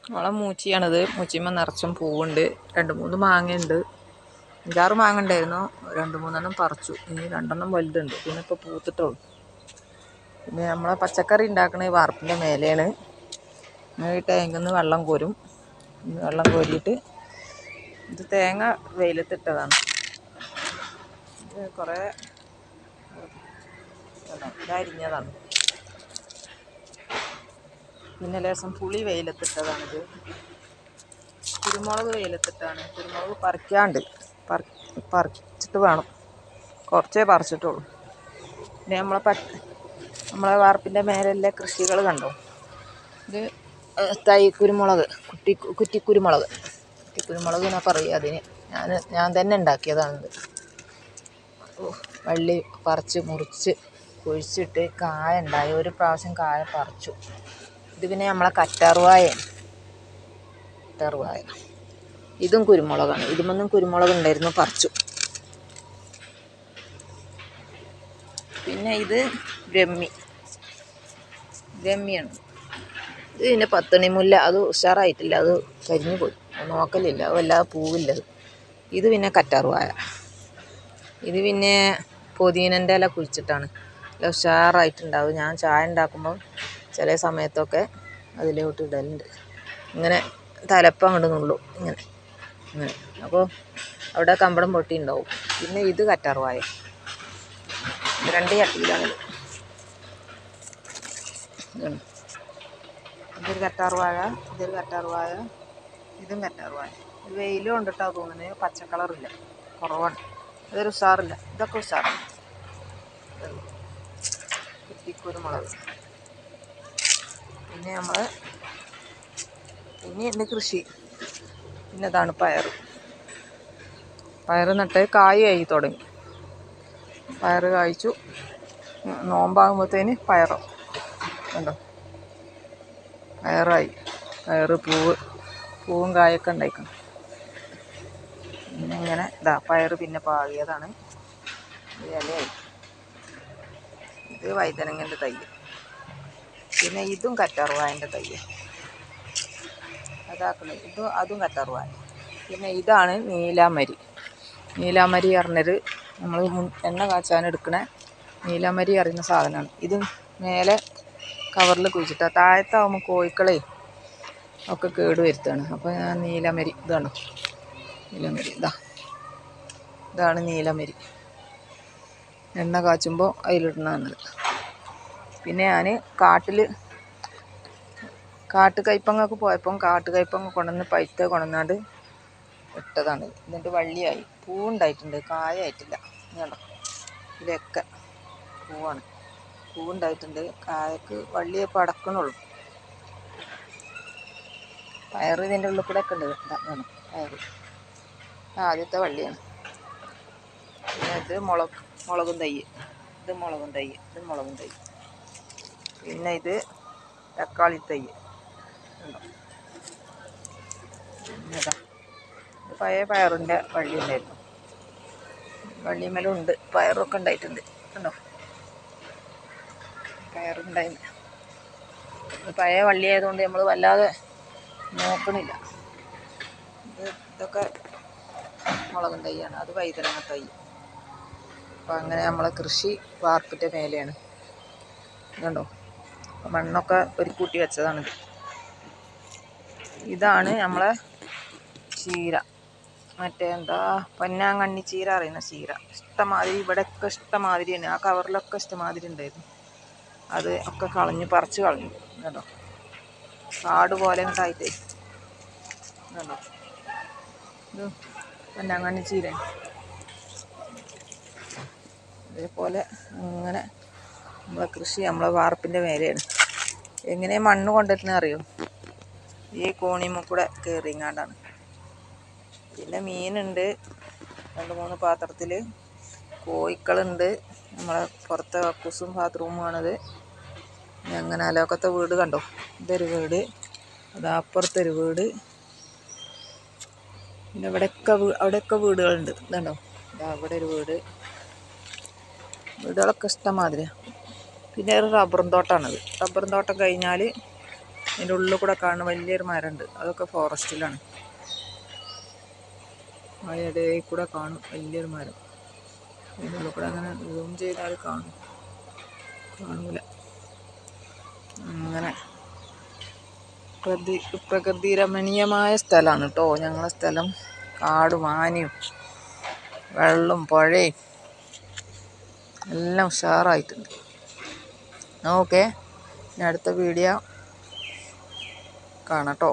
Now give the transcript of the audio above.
നമ്മളെ മൂച്ചിയാണിത്. മൂച്ചിമ്മ നിറച്ചും പൂവുണ്ട്. 2-3 മാങ്ങയുണ്ട്. 5-6 മാങ്ങ ഉണ്ടായിരുന്നു. 2-3 പറിച്ചു. ഇനി 2 വലുതുണ്ട്. പിന്നെ ഇപ്പോൾ പൂത്തിട്ടുള്ളൂ. പിന്നെ നമ്മളെ പച്ചക്കറി ഉണ്ടാക്കണ ഈ വാർപ്പിൻ്റെ മേലെയാണ്. ഈ ടാങ്കിൽ നിന്ന് വെള്ളം കോരും. വെള്ളം കോരിയിട്ട് ഇത് തേങ്ങ വെയിലത്തിട്ടതാണ്. ഇത് കുറേ ഇതരിഞ്ഞതാണ്. പിന്നെ ലേശം പുളി വെയിലത്തിട്ടതാണിത്. കുരുമുളക് വെയിലത്തിട്ടാണ്. കുരുമുളക് പറിക്കാണ്ട് പറിച്ചിട്ട് വേണം. കുറച്ചേ പറിച്ചിട്ടുള്ളൂ. പിന്നെ നമ്മളെ വാർപ്പിൻ്റെ മേലെല്ലാം കൃഷികൾ കണ്ടോ. ഇത് തൈ കുരുമുളക്, കുറ്റിക്കുരുമുളക് എന്നാ പറയുക അതിന്. ഞാൻ തന്നെ ഉണ്ടാക്കിയതാണിത്. വള്ളി പറിച്ച് മുറിച്ച് കുഴിച്ചിട്ട് കായ ഉണ്ടായി. ഒരു പ്രാവശ്യം കായ പറിച്ചു. ഇത് പിന്നെ നമ്മളെ കറ്റാർവായ. ഇതും കുരുമുളകാണ്. ഇതിമൊന്നും കുരുമുളക് ഉണ്ടായിരുന്നു, പറിച്ചു. പിന്നെ ഇത് ബ്രഹ്മിയാണ്. ഇത് പിന്നെ പത്തണിമുല്ല. അത് ഉഷാറായിട്ടില്ല, അത് കരിഞ്ഞു പോയി. നോക്കലില്ല, വല്ലാതെ പൂവില്ലത്. ഇത് പിന്നെ കറ്റാർവായ. ഇത് പിന്നെ പുതിനൻ്റെ ഇല കുഴിച്ചിട്ടാണ്. നല്ല ഉഷാറായിട്ടുണ്ടാവും. ഞാൻ ചായ ഉണ്ടാക്കുമ്പോൾ ചില സമയത്തൊക്കെ അതിലോട്ട് ഇടലുണ്ട്. ഇങ്ങനെ തലപ്പം അങ്ങോട്ട് നുള്ളൂ, ഇങ്ങനെ. അപ്പോൾ അവിടെ കമ്പളം പൊട്ടിയുണ്ടാവും. പിന്നെ ഇത് കറ്റാർവായ. 2 ചട്ടിയിലാണിത്. ഇതൊരു കറ്റാർവാഴ, ഇതും കറ്റാർവാഴ. ഇത് വെയിലും കൊണ്ടിട്ടാണ് തോന്നുന്നത്. പച്ച കളറില്ല, കുറവാണ്. ഇതൊരു ഉഷാറില്ല. ഇതൊക്കെ ഉഷാറാണ്. കുറ്റിക്കുരുമുളക്. പിന്നെ ഇനിയുണ്ട് കൃഷി. പിന്നെ ഇതാണ് പയറ് നട്ട് കായായി തുടങ്ങി. പയറ് കായ്ച്ചു. നോമ്പാകുമ്പോഴത്തേന് കണ്ടോ, പയറായി. പൂവും കായൊക്കെ ഉണ്ടായിക്കണം. പിന്നെ ഇങ്ങനെ പയറ് പിന്നെ പാകിയതാണ്. ഇലയായി. ഇത് വഴുതനങ്ങൻ്റെ തൈ. പിന്നെ ഇതും കറ്റാർവാഴൻ്റെ തൈ. അതും കറ്റാർവാഴ. പിന്നെ ഇതാണ് നീലാമരി പറഞ്ഞൊരു, നമ്മൾ എണ്ണ കാച്ചാൻ എടുക്കണ നീലാമരി അറിയുന്ന സാധനമാണ്. ഇത് മേലെ കവറിൽ കുഴിച്ചിട്ടാ. താഴത്താവുമ്പോൾ കോഴിക്കളെ ഒക്കെ കേട് വരുത്താണ്. അപ്പോൾ ഞാൻ നീലമരി, ഇതാണ് നീലമരി. എണ്ണ കാച്ചുമ്പോൾ അതിലിടണത്. പിന്നെ ഞാൻ കാട്ടുകയ്പങ്ങക്ക് പോയപ്പം കാട്ടുകയ്പങ്ങ കൊണ്ടുവന്നാണ്ട് ഇട്ടതാണ്. എന്നിട്ട് വള്ളിയായി. പൂവുണ്ടായിട്ടുണ്ട്, കായായിട്ടില്ല. കണ്ടോ, ഇതൊക്കെ പൂവുണ്ടായിട്ടുണ്ട്. കായക്ക് വള്ളിയപ്പോൾ അടക്കണുള്ളൂ. പയറ് ഇതിൻ്റെ ഉള്ളിൽ കൂടെ ഒക്കെ ഉണ്ട്. പയറ് ആദ്യത്തെ വള്ളിയാണ്. പിന്നെ ഇത് മുളകും തൈ. പിന്നെ ഇത് തക്കാളി തൈ. പഴയ പയറിൻ്റെ വള്ളി ഉണ്ടായിരുന്നു. വള്ളിമേലും ഉണ്ട്, പയറൊക്കെ ഉണ്ടായിട്ടുണ്ട്. കണ്ടോ, പയറുണ്ടായിരുന്നു. പഴയ വള്ളിയായതുകൊണ്ട് നമ്മൾ വല്ലാതെ നോക്കണില്ല. ഇതൊക്കെ മുളകും തൈയാണ്. അത് വഴുതനങ്ങ തൈ. അപ്പം അങ്ങനെ നമ്മളെ കൃഷി വാർപ്പിൻ്റെ മേലെയാണ്. കണ്ടോ, മണ്ണൊക്കെ ഒരു കൂട്ടി വെച്ചതാണിത്. ഇതാണ് നമ്മളെ ചീര. പൊന്നാങ്കണ്ണി ചീര അറിയുന്ന ചീര. ഇഷ്ടമാതിരി ഇവിടെയൊക്കെ ഇഷ്ടമാതിരിയാണ്. ആ കവറിലൊക്കെ ഇഷ്ടമാതിരി ഉണ്ടായിരുന്നു. അത് ഒക്കെ പറിച്ച് കളഞ്ഞു. കണ്ടോ, കാട് പോലെ ഉണ്ടായിട്ടേ. കണ്ടോ, ഇത് പൊന്നാങ്കണ്ണി ചീര. അതേപോലെ അങ്ങനെ നമ്മളെ കൃഷി നമ്മളെ വാർപ്പിൻ്റെ മേലെയാണ്. എങ്ങനെ മണ്ണ് കൊണ്ടിരുന്നത് അറിയോ? ഈ കോണിമ്മ കൂടെ കയറിങ്ങാണ്ടാണ്. പിന്നെ മീനുണ്ട് 2-3 പാത്രത്തിൽ. കോഴിക്കളുണ്ട്. നമ്മളെ പുറത്തെ കക്കൂസും ബാത്റൂമുമാണത്. അങ്ങനെ അലോക്കത്തെ വീട് കണ്ടോ, ഇതൊരു വീട്. അപ്പുറത്തൊരു വീട്. പിന്നെ അവിടെയൊക്കെ വീടുകളുണ്ട്. ഇതുണ്ടോ, അവിടെ ഒരു വീടുകളൊക്കെ ഇഷ്ടംമാതിരിയാണ്. പിന്നെ ഒരു റബ്ബറും തോട്ടമാണത്. റബ്ബറും തോട്ടം കഴിഞ്ഞാൽ അതിൻ്റെ ഉള്ളിൽ കൂടെ കാണുന്ന വലിയൊരു മരമുണ്ട്, അതൊക്കെ ഫോറസ്റ്റിലാണ്. ആ ഇടയിൽ കൂടെ കാണും വലിയൊരു മരം. അതിൻ്റെ ഉള്ളിൽ കൂടെ അങ്ങനെ സൂം ചെയ്താൽ കാണൂല. അങ്ങനെ പ്രകൃതി രമണീയമായ സ്ഥലമാണ് കേട്ടോ ഞങ്ങളെ സ്ഥലം. കാടും ആനയും വെള്ളവും പുഴയും എല്ലാം ഉഷാറായിട്ടുണ്ട്. ഓക്കെ, ഇനി അടുത്ത വീഡിയോ കാണാം കേട്ടോ.